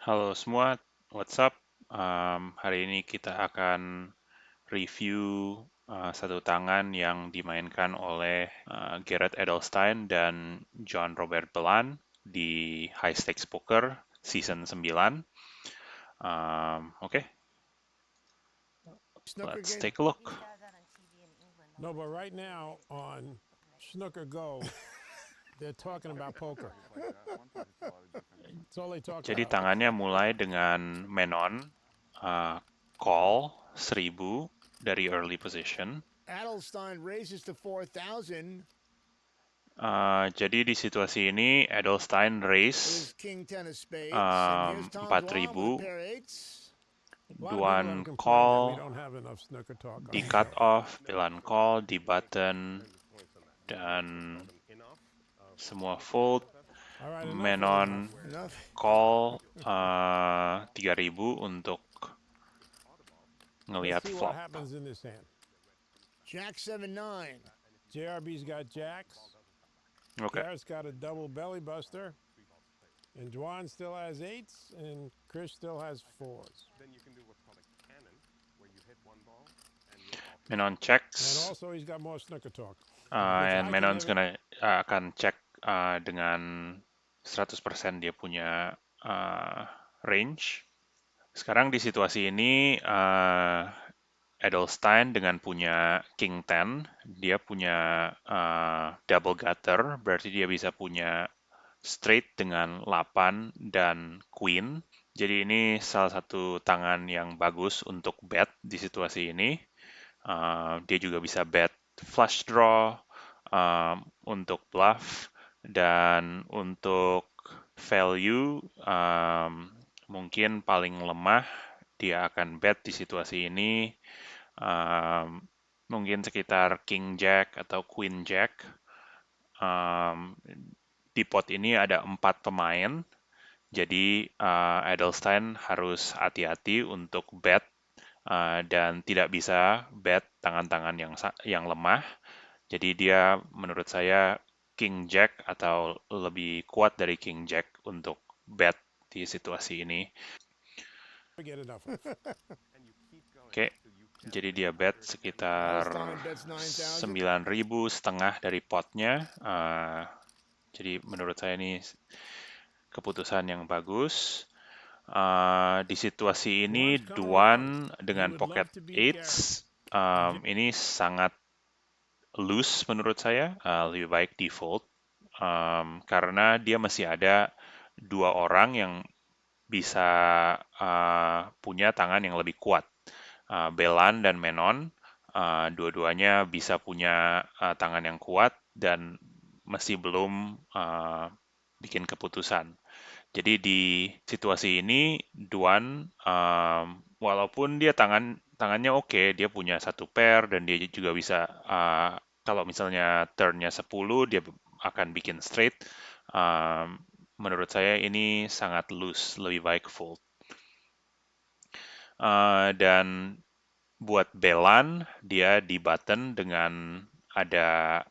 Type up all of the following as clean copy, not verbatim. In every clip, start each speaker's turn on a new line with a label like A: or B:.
A: Halo semua, what's up? Hari ini kita akan review satu tangan yang dimainkan oleh Gareth Edelstein dan John Robert Belan di High Stakes Poker Season 9. Okay,
B: Snooker
A: let's
B: game?
A: take a look.
C: No, but right now on Snooker Go, they're talking about poker. That's all they talk
A: Jadi
C: about.
A: tangannya mulai dengan Menon, call 1000 dari early position.
B: Adelstein raises to 4,000.
A: Jadi di situasi ini Edelstein raise
B: Is King 10 of spades. And here's Tom Dwan with a
A: 4000,
B: pair of eights.
C: A lot of people have
A: Duan
C: complained that we
A: call,
C: don't have enough snooker talk on
A: di
C: the
A: cut
C: show.
A: off, Belan call, di button, dan semua fold.
C: All right, enough is enough.
A: Menon
B: Enough.
A: call 3000 untuk
C: Let's
A: ngelihat
C: see what
A: flop.
C: happens in this hand.
B: Jack 7-9.
C: JRB's got jacks.
A: Oke,
C: Garrett's got a double belly buster. And Dwan still has eights, and Chris still has fours.
A: Menon
C: And
A: checks,
C: also, he's got more snooker talk.
A: and Menon's akan cek dengan 100% dia punya range. Sekarang di situasi ini Edelstein dengan punya King 10, dia punya double gutter, berarti dia bisa punya straight dengan 8 dan queen. Jadi ini salah satu tangan yang bagus untuk bet di situasi ini. Dia juga bisa bet flush draw, untuk bluff, dan untuk value mungkin paling lemah dia akan bet di situasi ini mungkin sekitar King Jack atau Queen Jack. Di pot ini ada 4 pemain, jadi Edelstein harus hati-hati untuk bet dan tidak bisa bet tangan-tangan yang lemah. Jadi dia menurut saya King Jack atau lebih kuat dari King Jack untuk bet di situasi ini.
C: We get enough.
A: Oke, jadi dia bet sekitar
B: Adelstein bets 9,000.
A: 9.000 setengah dari potnya. Jadi menurut saya ini keputusan yang bagus. Di situasi ini
C: Dwan's coming around.
A: Duan
C: He
A: dengan
C: would
A: pocket
C: love to beat Garrett.
A: eights ini sangat loose menurut saya, lebih baik default karena dia masih ada dua orang yang bisa punya tangan yang lebih kuat. Belan dan Menon, dua-duanya bisa punya tangan yang kuat dan masih belum bikin keputusan. Jadi di situasi ini Duan walaupun dia tangannya oke, dia punya satu pair dan dia juga bisa kalau misalnya turnnya 10 dia akan bikin straight. Menurut saya ini sangat loose, lebih baik fold. Dan buat Belan, dia di button dengan ada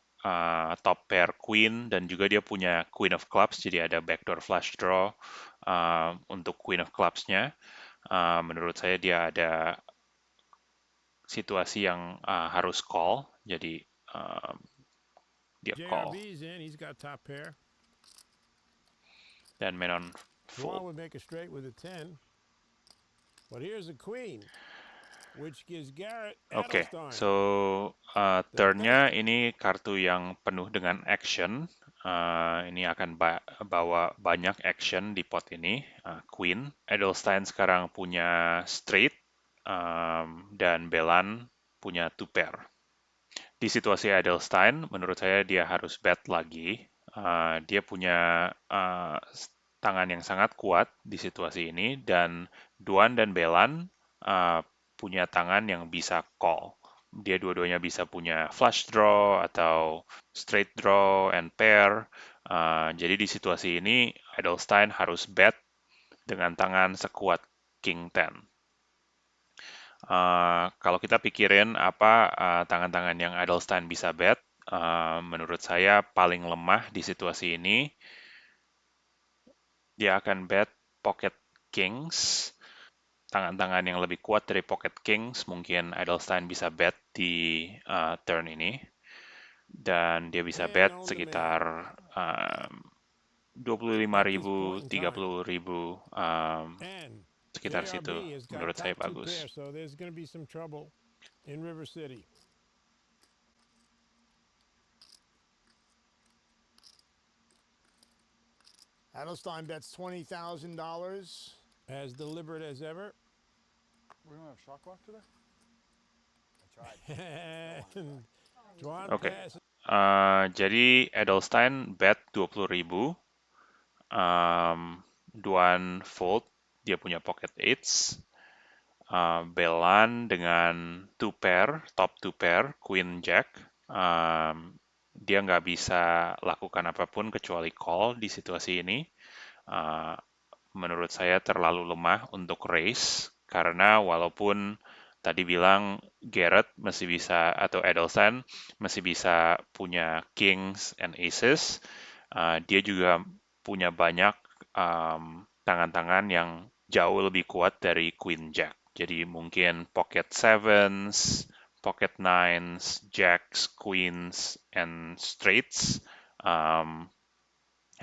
A: top pair queen dan juga dia punya queen of clubs, jadi ada backdoor flush draw untuk queen of clubs-nya. Menurut saya dia ada situasi yang harus call, jadi dia call.
C: JRB's in. He's got top pair.
A: Dan Menon
C: Dwan
A: fold.
C: would make a straight with a 10. But here's a queen, which gives Garrett
A: Oke,
C: Adelstein.
A: so
C: The
A: turn-nya
C: best.
A: ini kartu yang penuh dengan action. Ini akan bawa banyak action di pot ini. Queen. Edelstein sekarang punya straight dan Belan punya two pair. Di situasi Edelstein, menurut saya dia harus bet lagi. Dia punya tangan yang sangat kuat di situasi ini dan Duan dan Belan punya tangan yang bisa call. Dia dua-duanya bisa punya flush draw atau straight draw and pair. Jadi di situasi ini Edelstein harus bet dengan tangan sekuat King 10. Kalau kita pikirin apa tangan-tangan yang Edelstein bisa bet, menurut saya paling lemah di situasi ini dia akan bet pocket kings, tangan-tangan yang lebih kuat dari pocket kings, mungkin Edelstein bisa bet di turn ini. Dan dia bisa
C: And
A: bet
C: on
A: sekitar
C: demand.
A: 25.000, 30.000,
C: And
A: sekitar situ.
C: JRB has got
A: Menurut saya
C: top two
A: bagus.
C: pair, so there's going to be some trouble in River City.
B: Adelstein bets $20,000.
C: As deliberate as ever.
D: We don't have shot clock today?
C: And Dwan
A: Oke.
C: passes.
A: Jadi Edelstein bet 20.000. Duan fold, dia punya pocket eights. Belan dengan two pair, top two pair, queen jack. Dia nggak bisa lakukan apapun kecuali call di situasi ini. Menurut saya terlalu lemah untuk raise, karena walaupun tadi bilang Garrett masih bisa, atau Edelstein masih bisa punya kings and aces, dia juga punya banyak tangan-tangan yang jauh lebih kuat dari queen jack. Jadi mungkin pocket sevens, pocket nines, jacks, queens, and straights.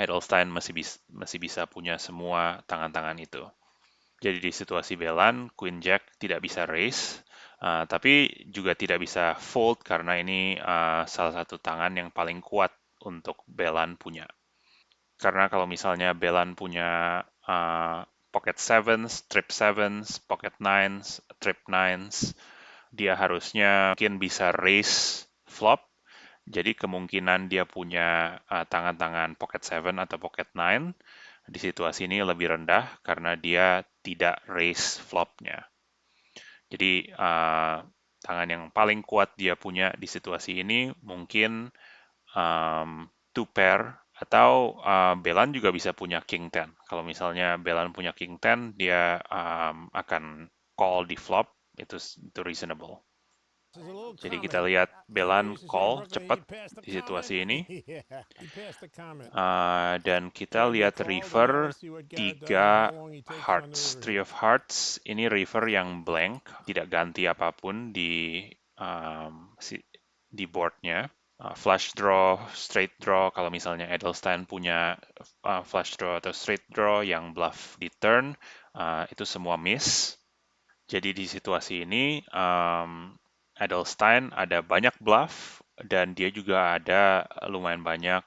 A: Edelstein masih bisa punya semua tangan-tangan itu. Jadi di situasi Belan, Queen Jack tidak bisa raise, tapi juga tidak bisa fold karena ini salah satu tangan yang paling kuat untuk Belan punya. Karena kalau misalnya Belan punya pocket sevens, trip sevens, pocket nines, trip nines, dia harusnya mungkin bisa raise flop. Jadi kemungkinan dia punya tangan-tangan pocket seven atau pocket nine di situasi ini lebih rendah karena dia tidak raise flopnya. Jadi tangan yang paling kuat dia punya di situasi ini mungkin two pair atau Belan juga bisa punya king ten. Kalau misalnya Belan punya king ten, dia akan call di flop, itu reasonable.
C: There's a little
A: Jadi
C: comment.
A: kita lihat Belan
C: Davis is here in
A: call
C: Brooklyn.
A: cepat
C: He passed the
A: di
C: comment.
A: situasi ini.
B: Yeah.
C: He passed the comment.
A: Dan kita
C: JRB
A: lihat
C: calls. Now
A: river
C: let's see what Garrett does and
A: 3
C: how long he takes on the
A: hearts,
C: river
A: 3
C: here.
A: of hearts. Ini river yang blank, tidak ganti apapun di boardnya. Flush draw, straight draw, kalau misalnya Edelstein punya flush draw atau straight draw yang bluff di turn, itu semua miss. Jadi di situasi ini, Edelstein ada banyak bluff, dan dia juga ada lumayan banyak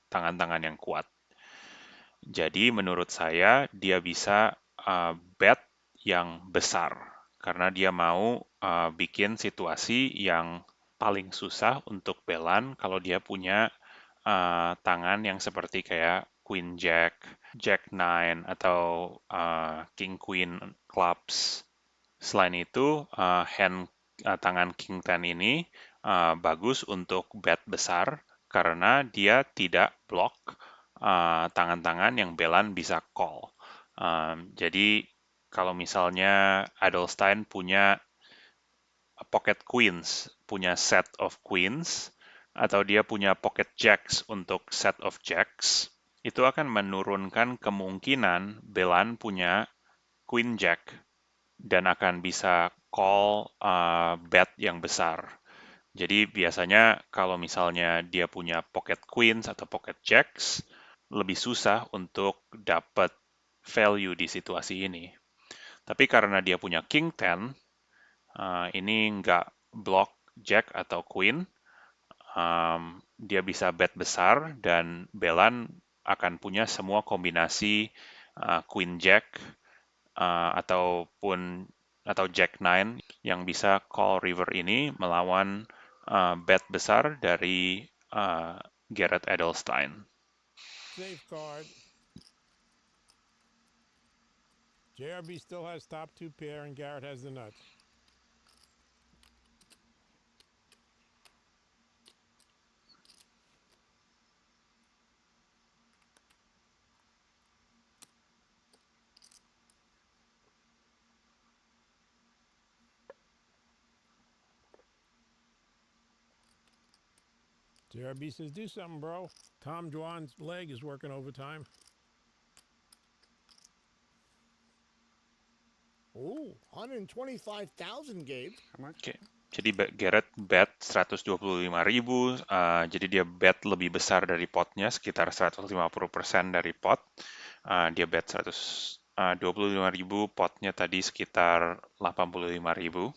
A: tangan-tangan yang kuat. Jadi menurut saya, dia bisa bet yang besar, karena dia mau bikin situasi yang paling susah untuk Belan kalau dia punya tangan yang seperti kayak Queen Jack, Jack Nine, atau King Queen clubs. Selain itu, tangan King Ten ini bagus untuk bet besar karena dia tidak block tangan-tangan yang Belan bisa call. Jadi kalau misalnya Adelstein punya pocket queens, punya set of queens, atau dia punya pocket jacks untuk set of jacks, itu akan menurunkan kemungkinan Belan punya queen jack dan akan bisa call bet yang besar. Jadi biasanya kalau misalnya dia punya pocket queens atau pocket jacks, lebih susah untuk dapat value di situasi ini. Tapi karena dia punya king ten, ini nggak block jack atau queen, dia bisa bet besar dan Belan akan punya semua kombinasi queen jack atau jack nine yang bisa call river ini melawan bet besar dari Garrett Edelstein.
C: Safeguard. JRB still has top two pair and Garrett has the nuts. JRB says, do something, bro. Tom Dwan's leg is working overtime.
B: Ooh, 125,000, Gabe.
D: How much?
A: Oke. Jadi Garrett bet 125.000, jadi dia bet lebih besar dari potnya, sekitar 150% dari pot. Dia bet 125.000, potnya tadi sekitar 85.000.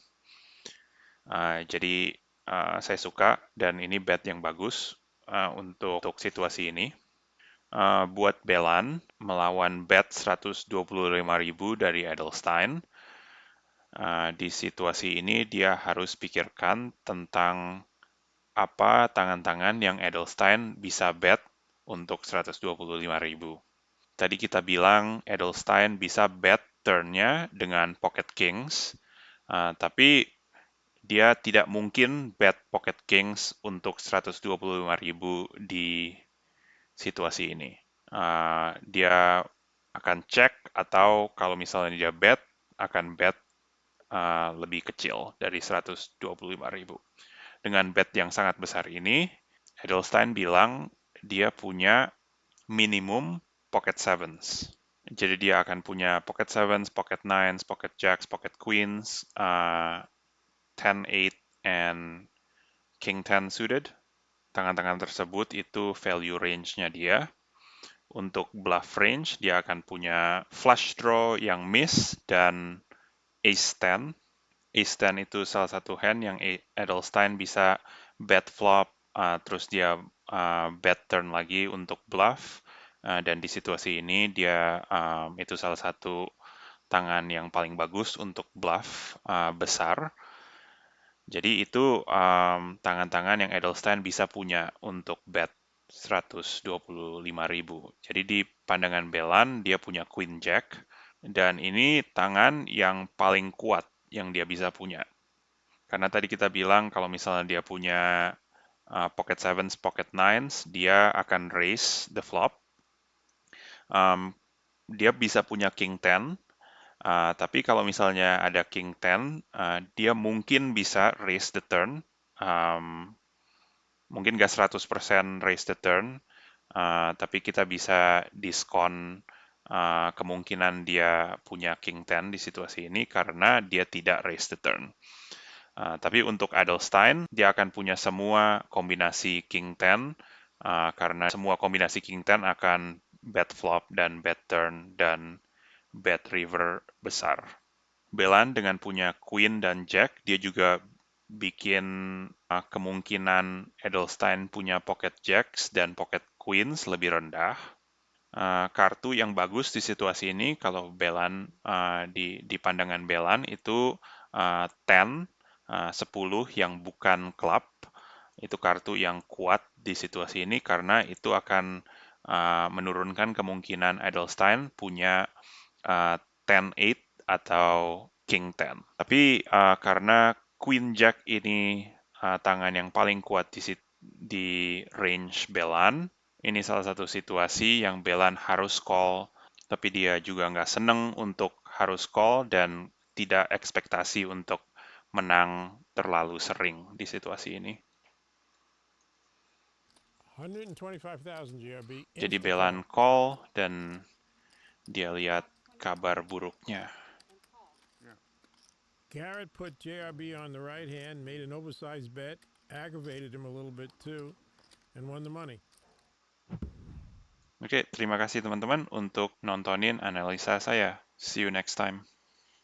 A: Jadi saya suka, dan ini bet yang bagus untuk situasi ini. Buat Belan, melawan bet 125.000 dari Edelstein, di situasi ini dia harus pikirkan tentang apa tangan-tangan yang Edelstein bisa bet untuk 125.000. Tadi kita bilang Edelstein bisa bet turn-nya dengan pocket kings, tapi dia tidak mungkin bet pocket kings untuk 125.000 di situasi ini. Dia akan cek, atau kalau misalnya dia bet, akan bet lebih kecil dari 125.000. Dengan bet yang sangat besar ini, Edelstein bilang dia punya minimum pocket sevens. Jadi dia akan punya pocket sevens, pocket nines, pocket jacks, pocket queens, 10-8, and king 10 suited. Tangan-tangan tersebut itu value range-nya dia. Untuk bluff range, dia akan punya flush draw yang miss dan ace 10. Ace 10 itu salah satu hand yang Edelstein bisa bet flop, terus dia bet turn lagi untuk bluff. Dan di situasi ini dia itu salah satu tangan yang paling bagus untuk bluff besar. Jadi itu tangan-tangan yang Edelstein bisa punya untuk bet 125.000. Jadi di pandangan Belan dia punya Queen Jack, dan ini tangan yang paling kuat yang dia bisa punya. Karena tadi kita bilang kalau misalnya dia punya pocket sevens, pocket nines, dia akan raise the flop. Dia bisa punya king 10, tapi kalau misalnya ada king 10, dia mungkin bisa raise the turn. Mungkin nggak 100% raise the turn, tapi kita bisa diskon kemungkinan dia punya king 10 di situasi ini karena dia tidak raise the turn. Tapi untuk Edelstein, dia akan punya semua kombinasi king 10, karena semua kombinasi king 10 akan bet flop dan bet turn dan bet river besar. Belan dengan punya queen dan jack, dia juga bikin kemungkinan Edelstein punya pocket jacks dan pocket queens lebih rendah. Kartu yang bagus di situasi ini, kalau Belan di pandangan Belan itu 10, 10 yang bukan club, itu kartu yang kuat di situasi ini karena itu akan menurunkan kemungkinan Edelstein punya 10-8 atau king 10. Tapi karena queen jack ini tangan yang paling kuat di range Belan, ini salah satu situasi yang Belan harus call, tapi dia juga nggak seneng untuk harus call dan tidak ekspektasi untuk menang terlalu sering di situasi ini.
C: 125,000 JRB.
A: Jadi
C: Insta
A: Belan
C: call.
A: call dan dia lihat kabar buruknya.
C: Garrett put JRB on the right hand, made an oversized bet, aggravated him a little bit too, and won the money.
A: Oke, terima kasih teman-teman untuk nontonin analisa saya. See you next time.